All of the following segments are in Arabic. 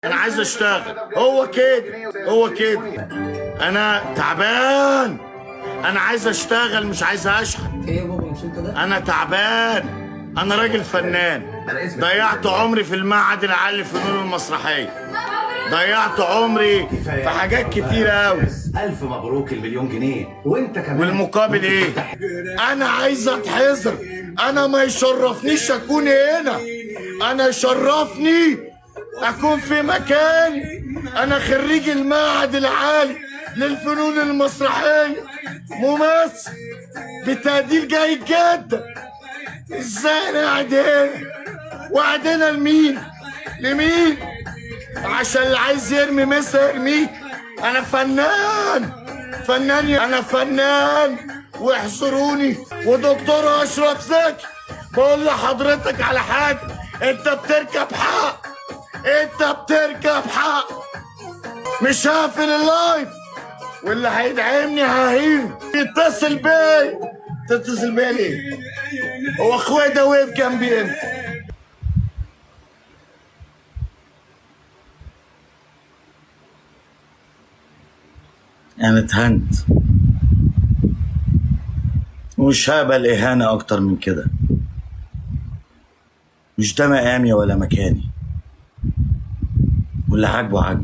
انا عايز اشتغل. هو كده انا تعبان. انا عايز اشتغل مش عايز اشحت. ايه يا بابا مش انت ده؟ انا تعبان. انا راجل فنان. ضيعت عمري في المعهد العالي للفنون المسرحيه. ضيعت عمري في حاجات كتيرة قوي. ألف مبروك المليون جنيه. وانت كمان والمقابل ايه؟ انا عايز اتحذر. انا ما يشرفنيش اكون هنا. انا يشرفني اكون في مكاني. انا خريج المعهد العالي للفنون المسرحيه، ممثل بتقدير جيد جدا. ازاي انا قاعد هنا؟ وقاعد هنا لمين؟ عشان اللي عايز يرمي مصر يرميه. انا فنان واحصروني. ودكتور اشرف زكي بقول لحضرتك على حاجه، انت بتركب حق. مش هقفل اللايف، واللي هيدعمني ههين. تتصل بيا ليه؟ هو اخويا ده وقف جنبي امتى؟ انا اتهنت ومش هقبل اهانه اكتر من كده. مش ده مقامي ولا مكاني. واللي عاجبه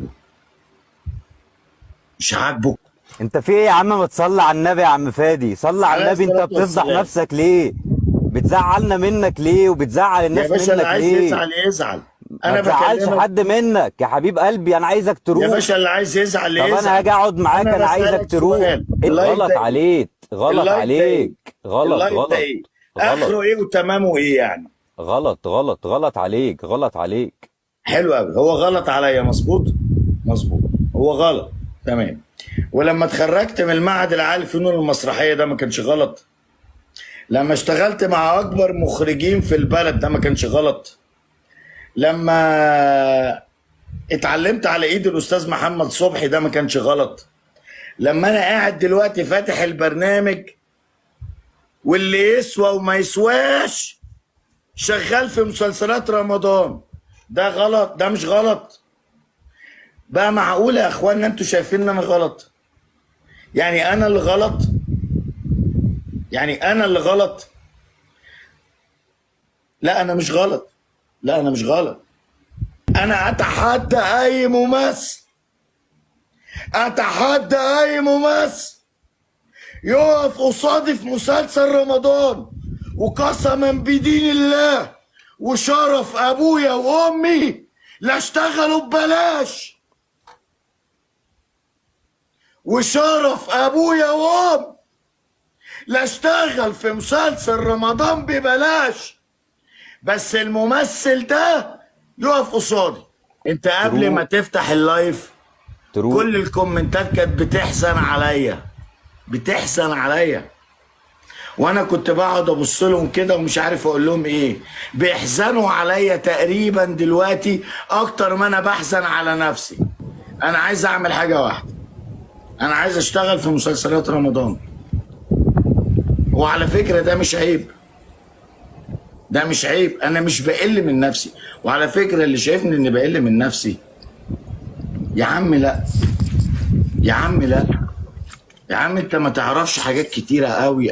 مش عاجبه. انت في ايه يا عم؟ ما تصلي على النبي يا عم فادي، صلي على النبي. انت بتفضح نفسك ليه؟ بتزعلنا منك ليه؟ وبتزعل الناس يا باشا منك اللي عايز ليه؟ يزعل. ما تزعلش حد منك يا حبيب قلبي. انا عايزك تروح يا باشا اللي عايز يزعل طب انا هاجي اقعد معاك. انا عايزك تروح. غلط عليك. غلط ايه؟ اخره ايه وتمامه ايه يعني؟ غلط عليك. حلو قوي. هو غلط عليا. مظبوط. هو غلط تمام. ولما اتخرجت من المعهد العالي للفنون المسرحيه ده ما كانش غلط. لما اشتغلت مع اكبر مخرجين في البلد ده ما كانش غلط. لما اتعلمت على ايد الاستاذ محمد صبحي ده ما كانش غلط. لما انا قاعد دلوقتي فاتح البرنامج واللي يسوى وما يسواش شغال في مسلسلات رمضان، ده غلط؟ ده مش غلط بقى؟ معقولة يا اخوانا انتوا شايفين ان انا غلط؟ يعني انا اللي غلط؟ لا انا مش غلط. انا اتحدى اي ممثل يقف قصادي في مسلسل رمضان، وقسما بدين الله وشرف ابويا وامي لا اشتغلوا ببلاش. وشرف ابويا وامي لا اشتغل في مسلسل رمضان ببلاش، بس الممثل ده يقف قصادي. انت قبل ما تفتح اللايف كل الكومنتات كانت بتحزن عليا، وانا كنت بقعد ابص لهم كده ومش عارف اقول لهم ايه. بيحزنوا عليا تقريبا دلوقتي اكتر ما انا بحزن على نفسي. انا عايز اعمل حاجه واحده. انا عايز اشتغل في مسلسلات رمضان. وعلى فكره ده مش عيب. انا مش بقل من نفسي. وعلى فكره اللي شايفني اني بقل من نفسي، يا عم لا يا عم انت ما تعرفش حاجات كتيره قوي.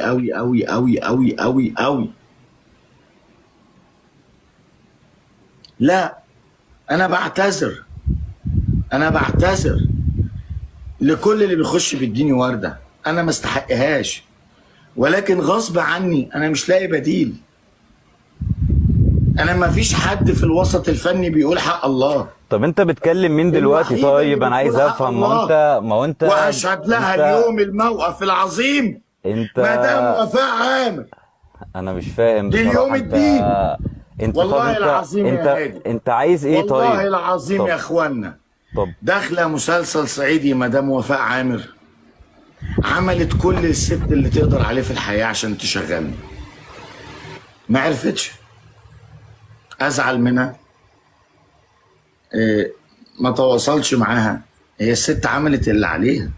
لا انا بعتذر لكل اللي بيخش بيديني ورده انا ما استحقهاش، ولكن غصب عني انا مش لاقي بديل. انا ما فيش حد في الوسط الفني بيقول حق الله. طب انت بتكلم مين دلوقتي؟ طيب انا عايز افهم. ما هو انت واشهد لها اليوم الموقف العظيم مدام وفاء عامر. انا مش فاهم دي اليوم الدين. والله العظيم انت يا هادي. انت عايز ايه؟ طيب والله العظيم يا اخوانا. طب داخله مسلسل صعيدي مدام وفاء عامر عملت كل الست اللي تقدر عليه في الحياه عشان تشغلني، ما عرفتش. ازعل منها؟ ما تواصلش معاها. هي الست عملت اللي عليها.